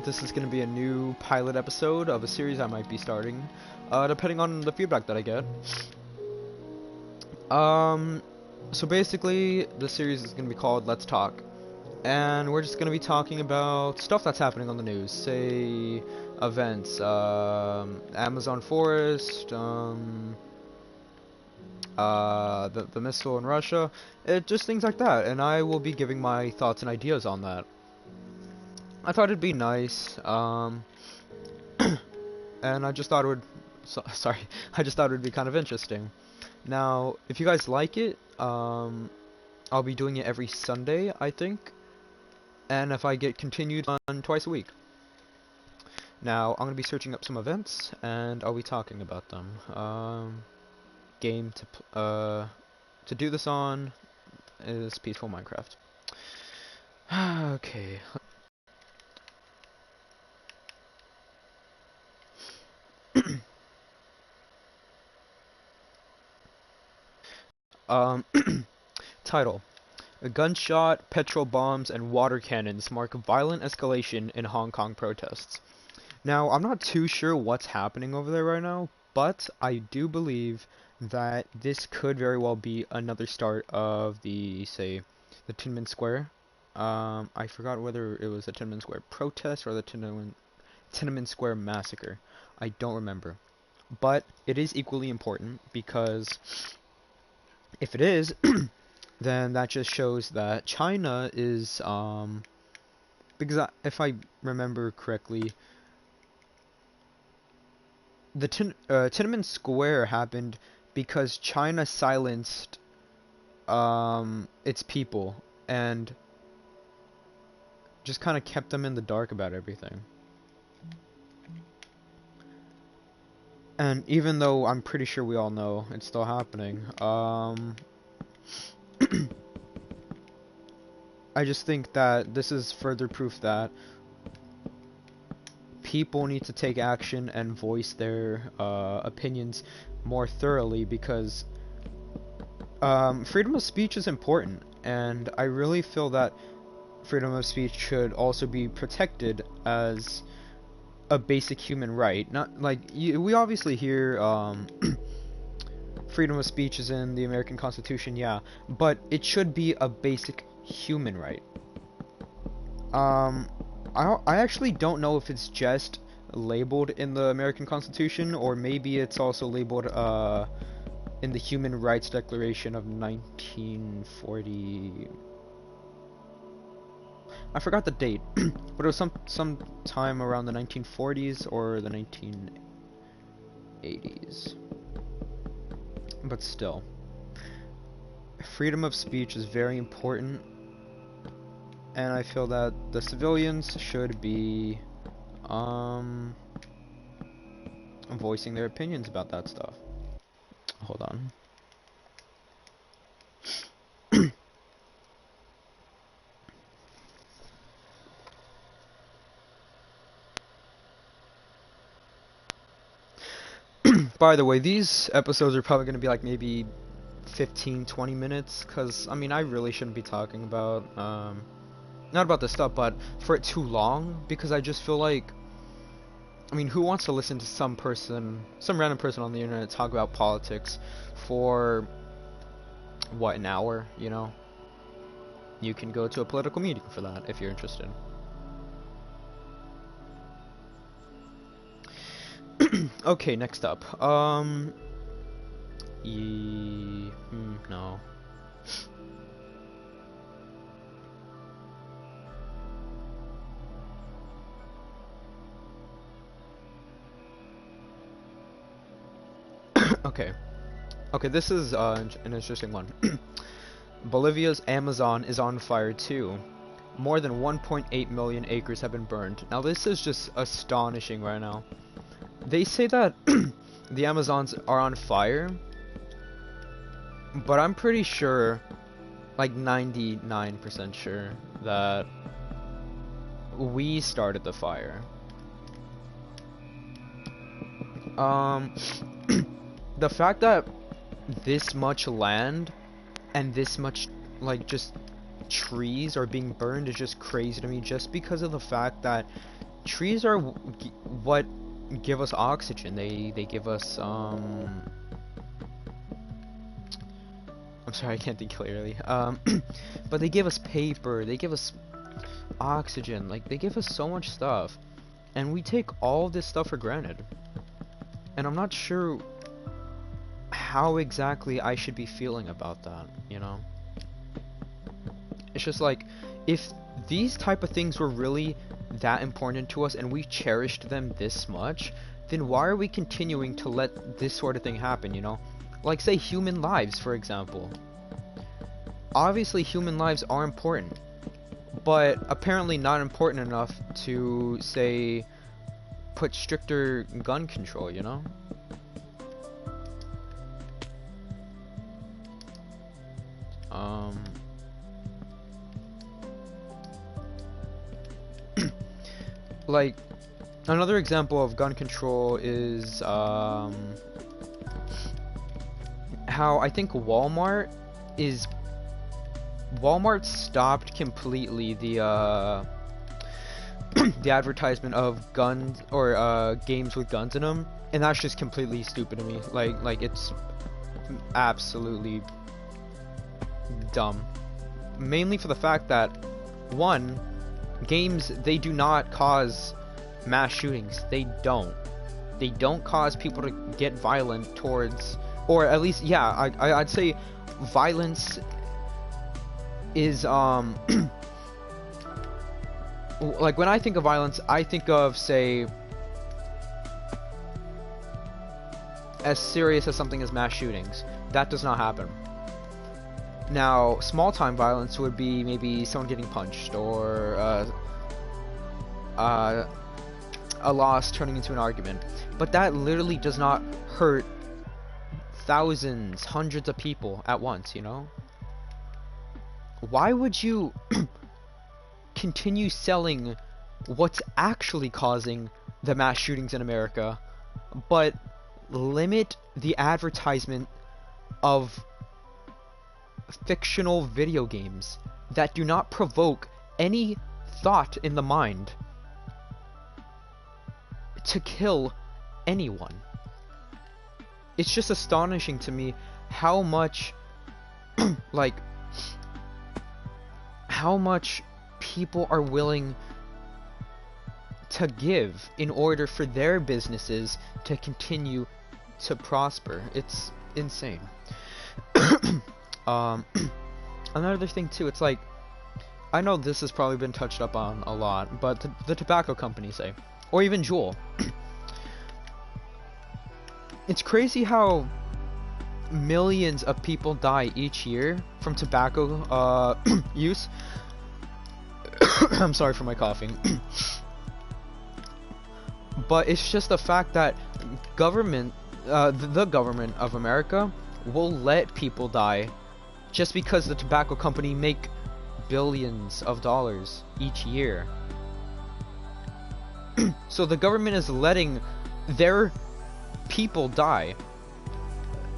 This is going to be a new pilot episode of a series I might be starting, depending on the feedback that I get. So basically, the series is going to be called Let's Talk, and we're just going to be talking about stuff that's happening on the news, say events, Amazon forest, the missile in Russia, just things like that, and I will be giving my thoughts and ideas on that. I thought it'd be nice, and I just thought it would, sorry, I just thought it would be kind of interesting. Now, if you guys like it, I'll be doing it every Sunday, I think, and if I get continued on twice a week. Now, I'm going to be searching up some events, and I'll be talking about them. Game to do this on is Peaceful Minecraft. Okay. Title: A gunshot, petrol bombs, and water cannons mark violent escalation in Hong Kong protests. Now, I'm not too sure what's happening over there right now, but I do believe that this could very well be another start of the, say, the Tiananmen Square. I forgot whether it was the Tiananmen Square protest or the Tiananmen Square massacre. I don't remember. But it is equally important because if it is, then that just shows that China is, because if I remember correctly, the Tiananmen Square happened because China silenced its people and just kind of kept them in the dark about everything. And even though I'm pretty sure we all know it's still happening, I just think that this is further proof that people need to take action and voice their opinions more thoroughly, because freedom of speech is important, and I really feel that freedom of speech should also be protected as a basic human right. Not like we obviously hear freedom of speech is in the American Constitution, yeah, but it should be a basic human right. I actually don't know if it's just labeled in the American Constitution, or maybe it's also labeled in the Human Rights Declaration of 1940. I forgot the date, but it was some time around the 1940s or the 1980s. But still, freedom of speech is very important, and I feel that the civilians should be voicing their opinions about that stuff. Hold on. By the way, these episodes are probably going to be like maybe 15-20 minutes, because I mean I really shouldn't be talking about not about this stuff, but for it too long, because I just feel like, I mean, who wants to listen to some random person on the internet talk about politics for what, an hour, you know? You can go to a political meeting for that if you're interested. Okay, next up. No. Okay. Okay, this is an interesting one. Bolivia's Amazon is on fire too. More than 1.8 million acres have been burned. Now this is just astonishing right now. They say that the Amazons are on fire, but I'm pretty sure, like 99% sure, that we started the fire. The fact that this much land and this much, just trees are being burned is just crazy to me, just because of the fact that trees are what give us oxygen. They give us I'm sorry, I can't think clearly. But they give us paper, they give us oxygen, like they give us so much stuff, and we take all this stuff for granted. And I'm not sure how exactly I should be feeling about that, you know? It's just like, if these type of things were really that important to us and we cherished them this much, then why are we continuing to let this sort of thing happen, you know? Like, say, human lives, for example. Obviously, human lives are important, but apparently not important enough to, say, put stricter gun control, you know? Um... Like, another example of gun control is, how I think Walmart stopped completely the the advertisement of guns or games with guns in them, and that's just completely stupid to me. Like it's absolutely dumb. Mainly for the fact that, one, games, they do not cause mass shootings. They don't. They don't cause people to get violent towards, or at least, yeah, I'd say violence is, like, when I think of violence, I think of, say, as serious as something as mass shootings. That does not happen. Now, small-time violence would be maybe someone getting punched, or a loss turning into an argument. But that literally does not hurt thousands, hundreds of people at once, you know? Why would you continue selling what's actually causing the mass shootings in America, but limit the advertisement of fictional video games that do not provoke any thought in the mind to kill anyone? It's just astonishing to me how much like how much people are willing to give in order for their businesses to continue to prosper. It's insane. Another thing too, it's like, I know this has probably been touched up on a lot, but the tobacco companies say, or even Juul. It's crazy how millions of people die each year from tobacco use. I'm sorry for my coughing. But it's just the fact that the government of America will let people die just because the tobacco company make billions of dollars each year. So the government is letting their people die.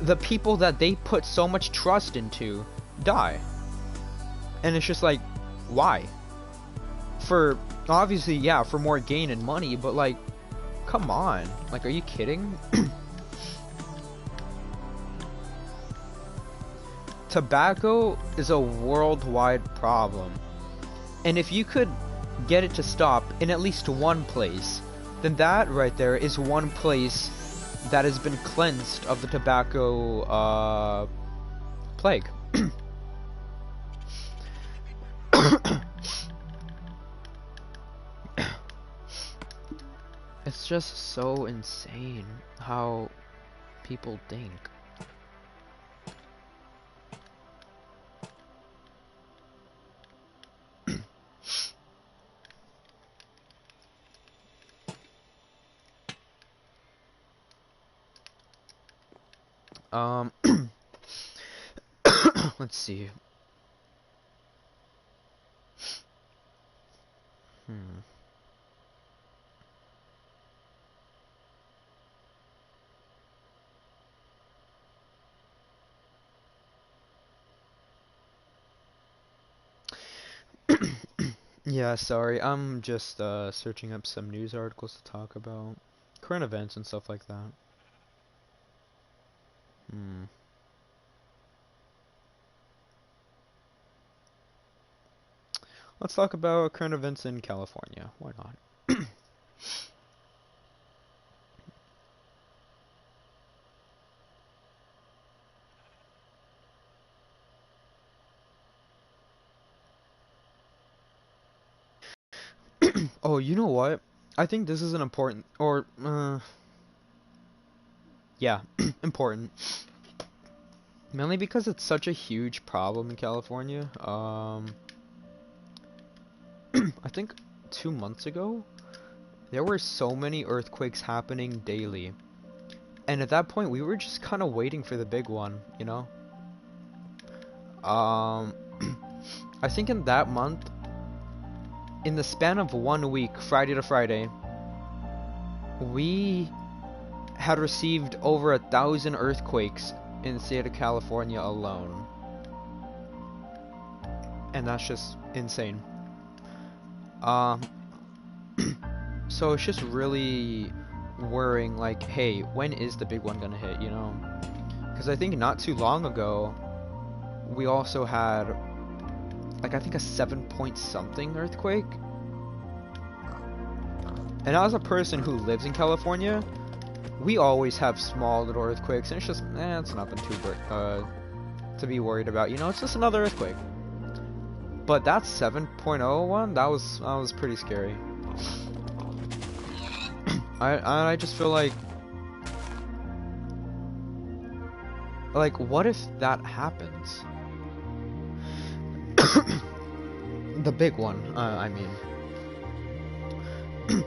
The people that they put so much trust into die. And it's just like, why? For, obviously, yeah, for more gain and money, but like, come on. Like, are you kidding? Tobacco is a worldwide problem. And if you could get it to stop in at least one place, then that right there is one place that has been cleansed of the tobacco plague. It's just so insane how people think. Let's see. Yeah, sorry. I'm just searching up some news articles to talk about current events and stuff like that. Hmm. Let's talk about current events in California. Why not? Oh, you know what? I think this is an important, or yeah, important. Mainly because it's such a huge problem in California. I think 2 months ago, there were so many earthquakes happening daily. And at that point, we were just kind of waiting for the big one, you know? Um, I think in that month, in the span of 1 week, Friday to Friday, we had received over 1,000 earthquakes in the state of California alone. And that's just insane. Um, so it's just really worrying, like, hey, when is the big one gonna hit, you know? Because I think not too long ago, we also had, like, I think a 7 point something earthquake. And as a person who lives in California, we always have small little earthquakes, and it's just, it's nothing to be worried about. You know, it's just another earthquake. But that 7.0 one, that was pretty scary. I just feel like what if that happens? The big one, I mean.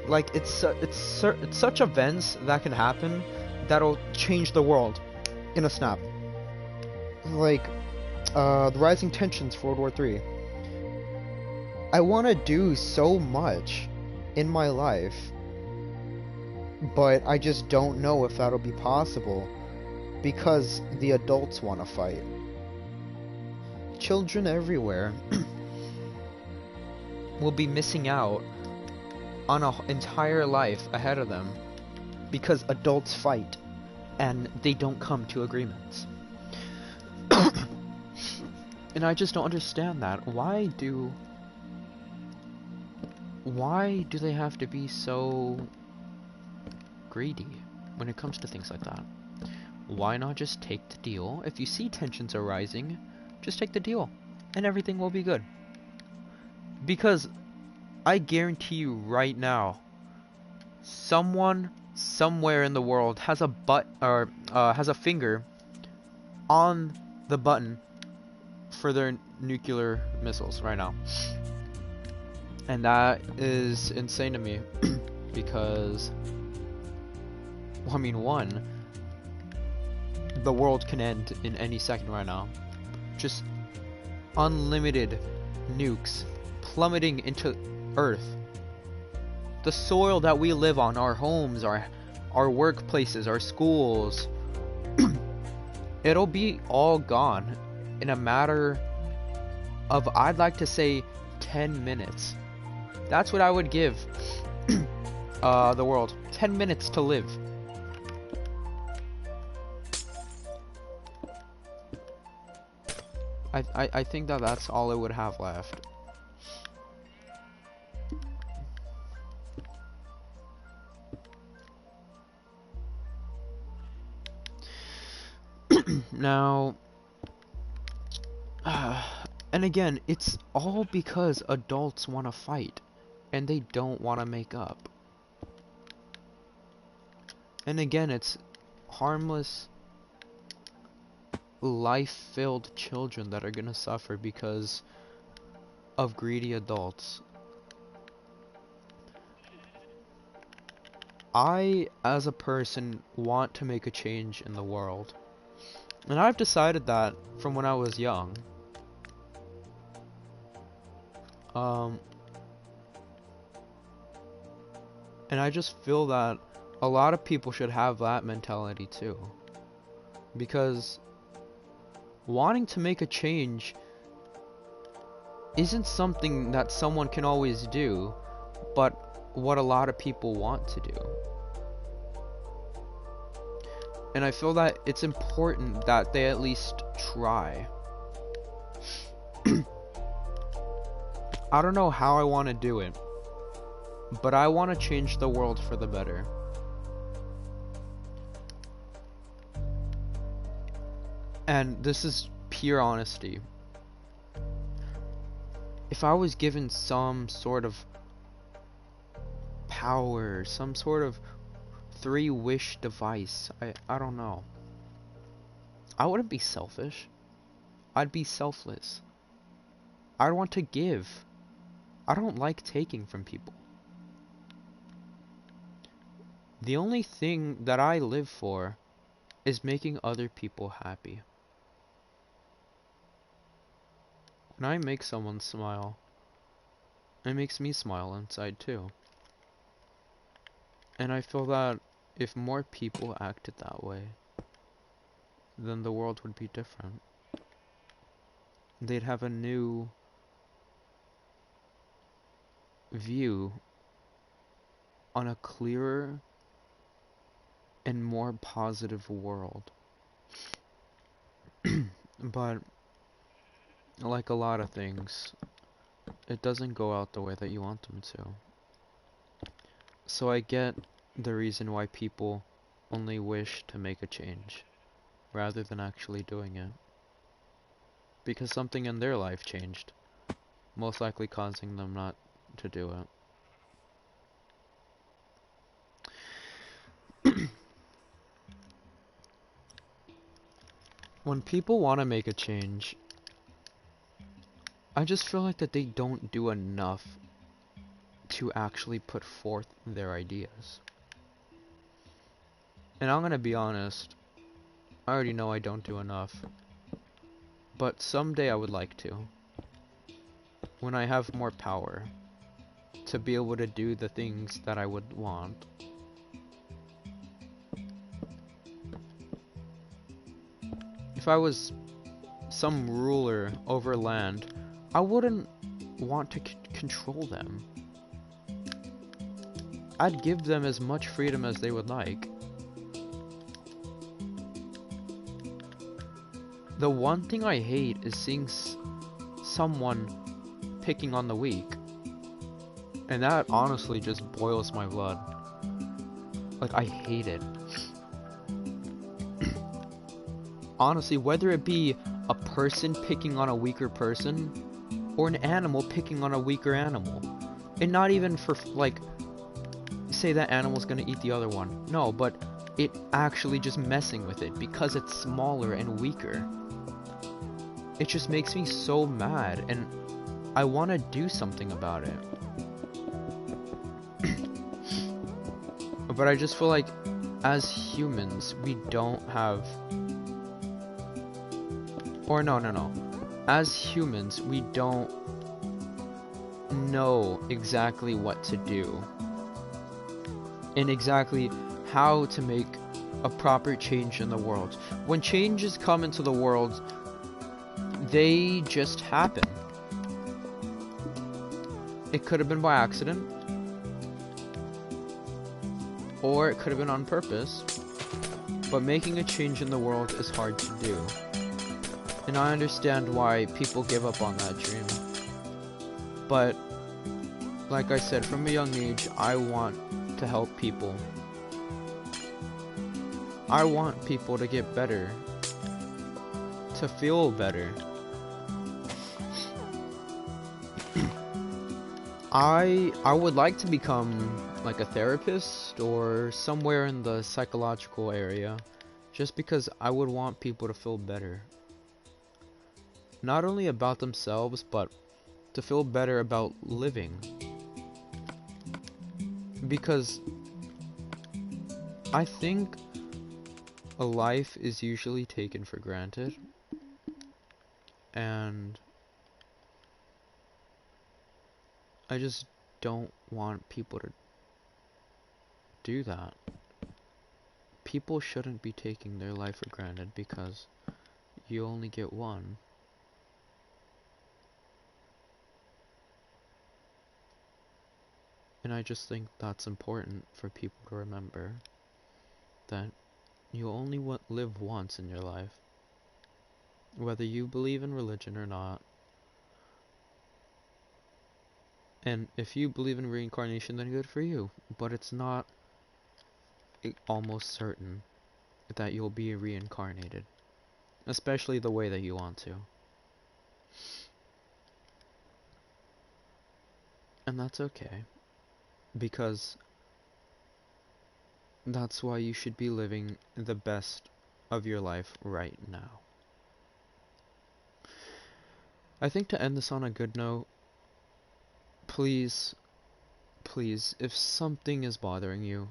Like it's such events that can happen that'll change the world in a snap. Like the rising tensions for World War III. I want to do so much in my life, but I just don't know if that'll be possible because the adults want to fight. Children everywhere will be missing out on an entire life ahead of them because adults fight and they don't come to agreements. And I just don't understand that. Why do they have to be so greedy when it comes to things like that? Why not just take the deal? If you see tensions are rising, just take the deal and everything will be good. Because I guarantee you right now, someone somewhere in the world has has a finger on the button for their nuclear missiles right now. And that is insane to me because, well, I mean, one, the world can end in any second right now. Just unlimited nukes plummeting into Earth. The soil that we live on, our homes, our workplaces, our schools, it'll be all gone in a matter of, I'd like to say, 10 minutes. That's what I would give the world. 10 minutes to live. I think that that's all it would have left. Now, and again, it's all because adults want to fight, and they don't want to make up. And again, it's harmless, life-filled children that are gonna suffer because of greedy adults. I, as a person, want to make a change in the world. And I've decided that from when I was young. And I just feel that a lot of people should have that mentality too. Because wanting to make a change isn't something that someone can always do, but what a lot of people want to do. And I feel that it's important that they at least try. I don't know how I want to do it, but I want to change the world for the better. And this is pure honesty. If I was given some sort of power, some sort of 3-wish device, I don't know. I wouldn't be selfish. I'd be selfless. I'd want to give. I don't like taking from people. The only thing that I live for is making other people happy. When I make someone smile, it makes me smile inside too. And I feel that if more people acted that way, then the world would be different. They'd have a new view on a clearer and more positive world. But like a lot of things, it doesn't go out the way that you want them to. So I get the reason why people only wish to make a change rather than actually doing it. Because something in their life changed, most likely causing them not to do it. When people want to make a change, I just feel like that they don't do enough to actually put forth their ideas. And I'm gonna be honest, I already know I don't do enough, but someday I would like to. When I have more power, to be able to do the things that I would want. If I was some ruler over land, I wouldn't want to control them. I'd give them as much freedom as they would like. The one thing I hate is seeing someone picking on the weak. And that honestly just boils my blood. Like, I hate it. Honestly, whether it be a person picking on a weaker person, or an animal picking on a weaker animal. And not even for, like, say that animal's gonna eat the other one. No, but it actually just messing with it because it's smaller and weaker. It just makes me so mad, and I want to do something about it. But I just feel like, as humans, we don't have... Or no. As humans, we don't know exactly what to do. And exactly how to make a proper change in the world. When changes come into the world, they just happen. It could have been by accident, or it could have been on purpose, but making a change in the world is hard to do. And I understand why people give up on that dream. But, like I said, from a young age, I want to help people. I want people to get better, to feel better. I would like to become like a therapist or somewhere in the psychological area, just because I would want people to feel better. Not only about themselves, but to feel better about living. Because I think a life is usually taken for granted, and I just don't want people to do that. People shouldn't be taking their life for granted because you only get one. And I just think that's important for people to remember, that you only live once in your life. Whether you believe in religion or not. And if you believe in reincarnation, then good for you. But it's not almost certain that you'll be reincarnated. Especially the way that you want to. And that's okay. Because that's why you should be living the best of your life right now. I think to end this on a good note, please, please, if something is bothering you,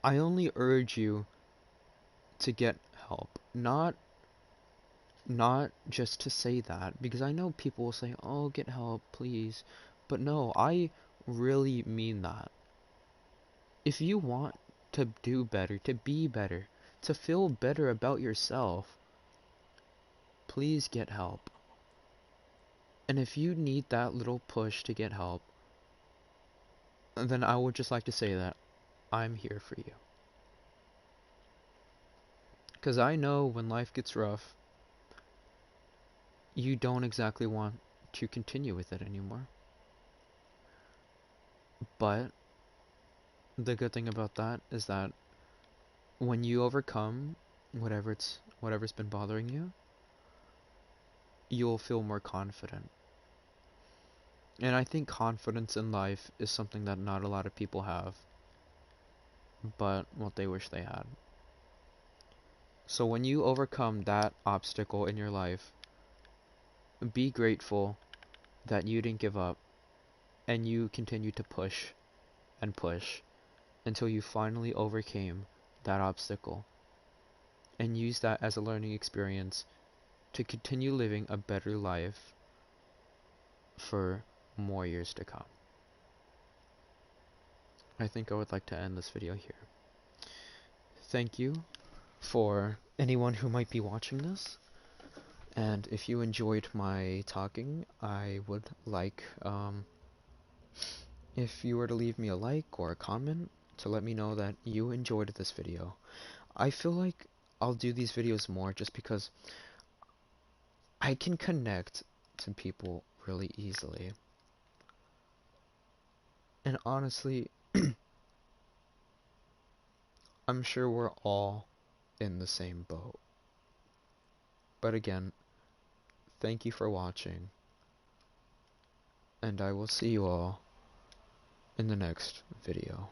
I only urge you to get help. Not just to say that, because I know people will say, "Oh, get help, please." But no, I really mean that. If you want to do better, to be better, to feel better about yourself, please get help. And if you need that little push to get help, then I would just like to say that I'm here for you. Because I know when life gets rough, you don't exactly want to continue with it anymore. But the good thing about that is that when you overcome whatever's been bothering you, you'll feel more confident. And I think confidence in life is something that not a lot of people have, but what they wish they had. So when you overcome that obstacle in your life, be grateful that you didn't give up and you continue to push and push until you finally overcame that obstacle, and use that as a learning experience to continue living a better life for more years to come. I think I would like to end this video here. Thank you for anyone who might be watching this, and if you enjoyed my talking, I would like if you were to leave me a like or a comment to let me know that you enjoyed this video. I feel like I'll do these videos more just because I can connect to people really easily. And honestly, I'm sure we're all in the same boat. But again, thank you for watching, and I will see you all in the next video.